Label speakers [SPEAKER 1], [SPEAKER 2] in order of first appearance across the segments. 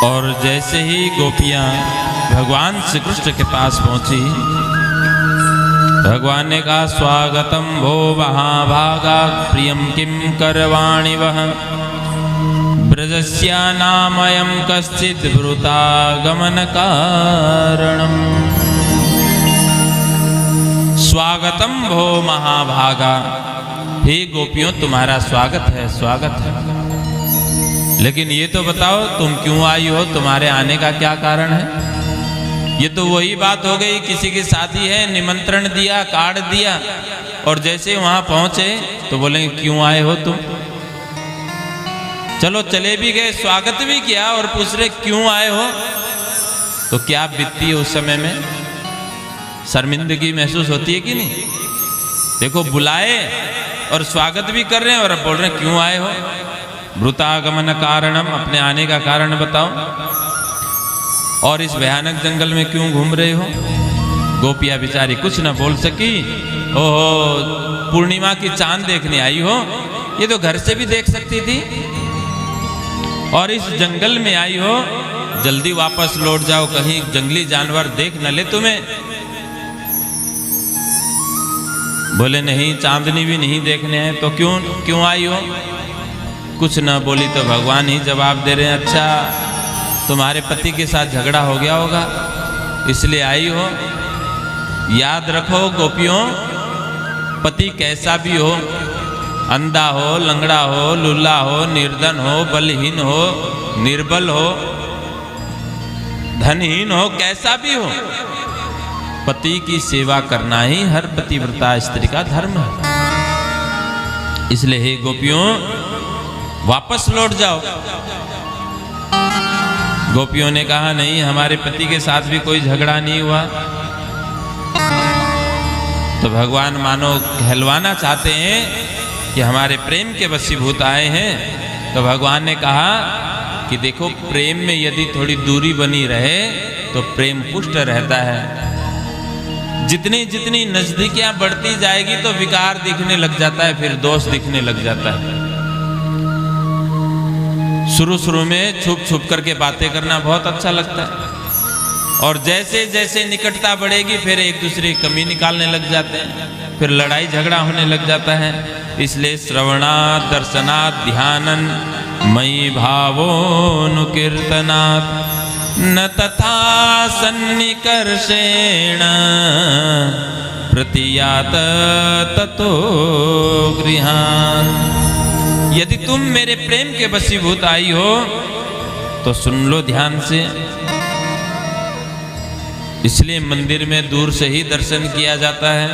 [SPEAKER 1] और जैसे ही गोपियां भगवान श्री कृष्ण के पास पहुंची, भगवान ने कहा स्वागतम भो महाभागा प्रियम किम करवाणि वह ब्रजस्या नामयं कश्चित् ब्रूतागमन कारणम। स्वागतम भो महाभागा, हे गोपियों तुम्हारा स्वागत है, स्वागत है। लेकिन ये तो बताओ तुम क्यों आई हो, तुम्हारे आने का क्या कारण है? ये तो वही बात हो गई, किसी की शादी है, निमंत्रण दिया, कार्ड दिया, और जैसे वहां पहुंचे तो बोलेंगे क्यों आए हो तुम। चलो चले भी गए, स्वागत भी किया और पूछ रहे क्यों आए हो, तो क्या बीतती है उस समय में? शर्मिंदगी महसूस होती है कि नहीं? देखो बुलाए और स्वागत भी कर रहे हैं और अब बोल रहे हैं क्यों आए हो। ब्रूतागमन कारणम, अपने आने का कारण बताओ। और इस भयानक जंगल में क्यों घूम रहे हो? गोपियां बेचारी कुछ न बोल सकी। ओहो, पूर्णिमा की चांद देखने आई हो? ये तो घर से भी देख सकती थी। और इस जंगल में आई हो, जल्दी वापस लौट जाओ, कहीं जंगली जानवर देख न ले तुम्हें। बोले नहीं, चांदनी भी नहीं देखने हैं, तो क्यों आई हो? कुछ न बोली तो भगवान ही जवाब दे रहे हैं, अच्छा तुम्हारे पति के साथ झगड़ा हो गया होगा इसलिए आई हो। याद रखो गोपियों, पति कैसा भी हो, अंधा हो, लंगड़ा हो, लुल्ला हो, निर्धन हो, बलहीन हो, निर्बल हो, धनहीन हो, कैसा भी हो, पति की सेवा करना ही हर पतिव्रता स्त्री का धर्म है। इसलिए हे गोपियों वापस लौट जाओ। गोपियों ने कहा नहीं, हमारे पति के साथ भी कोई झगड़ा नहीं हुआ। तो भगवान मानो कहलवाना चाहते हैं कि हमारे प्रेम के वशीभूत आए हैं। तो भगवान ने कहा कि देखो, प्रेम में यदि थोड़ी दूरी बनी रहे तो प्रेम पुष्ट रहता है। जितनी जितनी नजदीकियां बढ़ती जाएगी तो विकार दिखने लग जाता है, फिर दोष दिखने लग जाता है। शुरू में छुप छुप करके बातें करना बहुत अच्छा लगता है, और जैसे जैसे निकटता बढ़ेगी फिर एक दूसरे की कमी निकालने लग जाते हैं, फिर लड़ाई झगड़ा होने लग जाता है। इसलिए श्रवणात् दर्शनात् ध्यानन मयि भावोऽनुकीर्तनात् न तथा सन्निकर्षेण प्रतीयात ततो गृहान्। यदि तुम मेरे प्रेम के वशीभूत आई हो तो सुन लो ध्यान से। इसलिए मंदिर में दूर से ही दर्शन किया जाता है।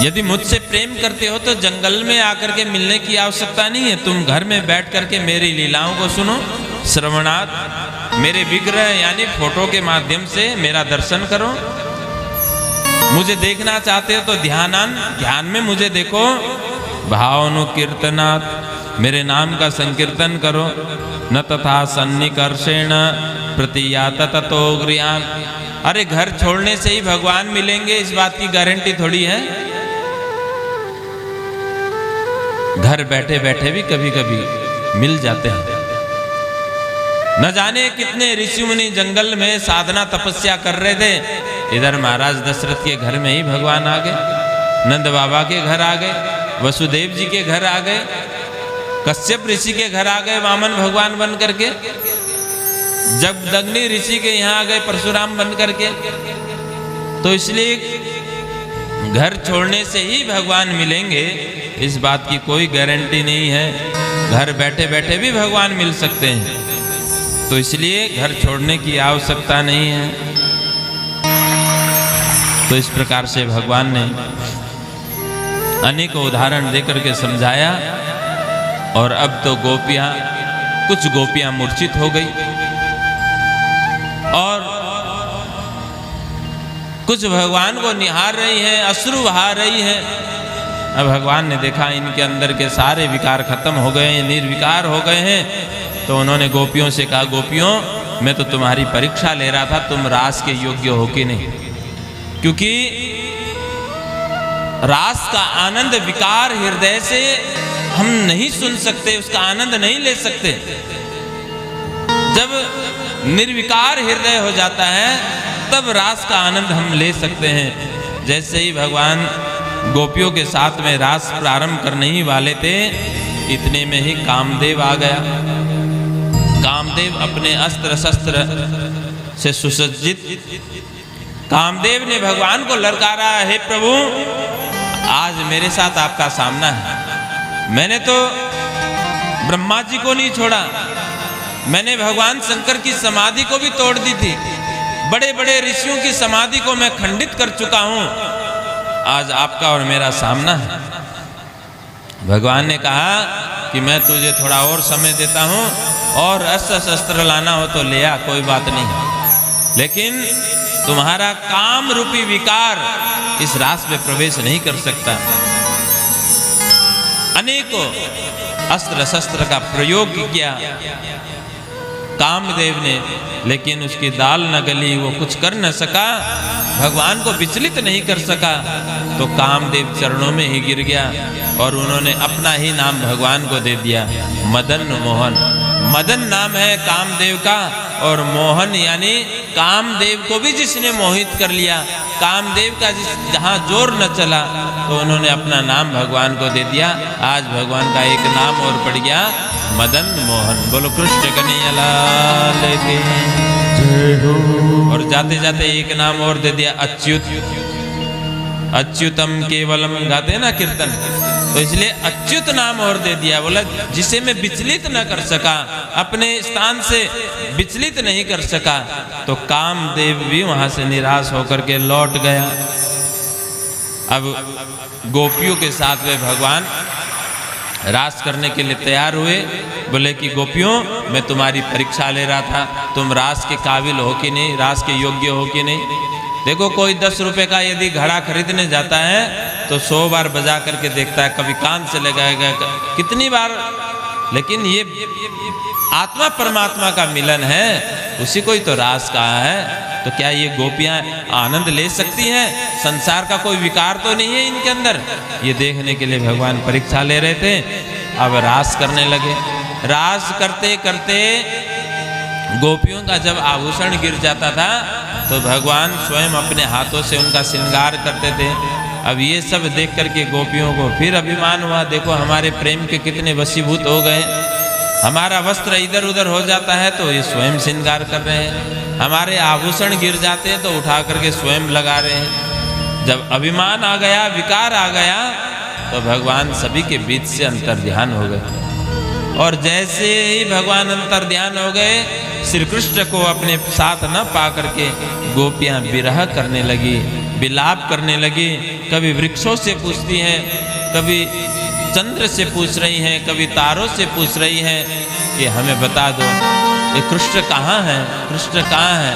[SPEAKER 1] यदि मुझसे प्रेम करते हो तो जंगल में आकर के मिलने की आवश्यकता नहीं है, तुम घर में बैठ करके मेरी लीलाओं को सुनो। श्रवणात्, मेरे विग्रह यानी फोटो के माध्यम से मेरा दर्शन करो। मुझे देखना चाहते हो तो ध्यान में मुझे देखो। भावानुकीर्तनात्, मेरे नाम का संकीर्तन करो। न तथा सन्निकर्षेण प्रतीयात ततो गृहान्। अरे घर छोड़ने से ही भगवान मिलेंगे इस बात की गारंटी थोड़ी है। घर बैठे बैठे भी कभी कभी मिल जाते हैं। न जाने कितने ऋषि मुनि जंगल में साधना तपस्या कर रहे थे, इधर महाराज दशरथ के घर में ही भगवान आ गए, नंद बाबा के घर आ गए, वसुदेव जी के घर आ गए, कश्यप ऋषि के घर आ गए वामन भगवान बन करके, जमदग्नि ऋषि के यहाँ आ गए परशुराम बन करके। तो इसलिए घर छोड़ने से ही भगवान मिलेंगे इस बात की कोई गारंटी नहीं है। घर बैठे बैठे भी भगवान मिल सकते हैं, तो इसलिए घर छोड़ने की आवश्यकता नहीं है। तो इस प्रकार से भगवान ने अनेकों उदाहरण देकर के समझाया। और अब तो कुछ गोपियां मूर्छित हो गई और कुछ भगवान को निहार रही हैं, अश्रु बहा रही हैं। अब भगवान ने देखा इनके अंदर के सारे विकार खत्म हो गए हैं, निर्विकार हो गए हैं। तो उन्होंने गोपियों से कहा, गोपियों मैं तो तुम्हारी परीक्षा ले रहा था, तुम रास के योग्य हो कि नहीं। क्योंकि रास का आनंद विकार हृदय से हम नहीं सुन सकते, उसका आनंद नहीं ले सकते। जब निर्विकार हृदय हो जाता है तब रास का आनंद हम ले सकते हैं। जैसे ही भगवान गोपियों के साथ में रास प्रारंभ करने ही वाले थे, इतने में ही कामदेव आ गया। कामदेव अपने अस्त्र शस्त्र से सुसज्जित, कामदेव ने भगवान को ललकारा, हे प्रभु आज मेरे साथ आपका सामना है। मैंने तो ब्रह्मा जी को नहीं छोड़ा, मैंने भगवान शंकर की समाधि को भी तोड़ दी थी, बड़े बड़े ऋषियों की समाधि को मैं खंडित कर चुका हूं, आज आपका और मेरा सामना है। भगवान ने कहा कि मैं तुझे थोड़ा और समय देता हूं, और अस्त्र शस्त्र लाना हो तो ले आ, कोई बात नहीं, लेकिन तुम्हारा काम रूपी विकार इस रास में प्रवेश नहीं कर सकता। अनेकों अस्त्र शस्त्र का प्रयोग किया कामदेव ने, लेकिन उसकी दाल न गली, वो कुछ कर न सका, भगवान को विचलित नहीं कर सका। तो कामदेव चरणों में ही गिर गया और उन्होंने अपना ही नाम भगवान को दे दिया, मदन मोहन। मदन नाम है कामदेव का, और मोहन यानी कामदेव को भी जिसने मोहित कर लिया, कामदेव का जहाँ जोर न चला तो उन्होंने अपना नाम भगवान को दे दिया। आज भगवान का एक नाम और पड़ गया, मदन मोहन। बोलो कृष्ण कन्हैया लाल की जय हो। और जाते जाते एक नाम और दे दिया, अच्युत। अच्युतम केवलम गाते हैं ना कीर्तन, तो इसलिए अच्युत नाम और दे दिया। बोला जिसे मैं विचलित न कर सका, अपने स्थान से विचलित नहीं कर सका, तो कामदेव भी वहां से निराश होकर के लौट गया। अब गोपियों के साथ वे भगवान रास करने के लिए तैयार हुए। बोले कि गोपियों मैं तुम्हारी परीक्षा ले रहा था, तुम रास के काबिल हो कि नहीं, रास के योग्य हो कि नहीं। देखो कोई 10 रुपए का यदि घड़ा खरीदने जाता है तो 100 बार बजा करके देखता है, कभी कान से लगाएगा, कितनी बार, लेकिन ये आत्मा परमात्मा का मिलन है, उसी को ही तो रास कहा है। तो क्या ये गोपियां आनंद ले सकती हैं? संसार का कोई विकार तो नहीं है इनके अंदर? ये देखने के लिए भगवान परीक्षा ले रहे थे। अब रास करने लगे। रास करते करते गोपियों का जब आभूषण गिर जाता था तो भगवान स्वयं अपने हाथों से उनका श्रृंगार करते थे। अब ये सब देख करके गोपियों को फिर अभिमान हुआ, देखो हमारे प्रेम के कितने वशीभूत हो गए। हमारा वस्त्र इधर उधर हो जाता है तो ये स्वयं श्रृंगार कर रहे हैं, हमारे आभूषण गिर जाते हैं तो उठा करके स्वयं लगा रहे हैं। जब अभिमान आ गया, विकार आ गया, तो भगवान सभी के बीच से अंतर्ध्यान हो गए। और जैसे ही भगवान अंतर्ध्यान हो गए, श्री कृष्ण को अपने साथ न पा करके गोपियां विरह करने लगी, विलाप करने लगी। कभी वृक्षों से पूछती हैं, कभी चंद्र से पूछ रही हैं, कभी तारों से पूछ रही हैं कि हमें बता दो ये कृष्ण कहाँ है, कृष्ण कहाँ है।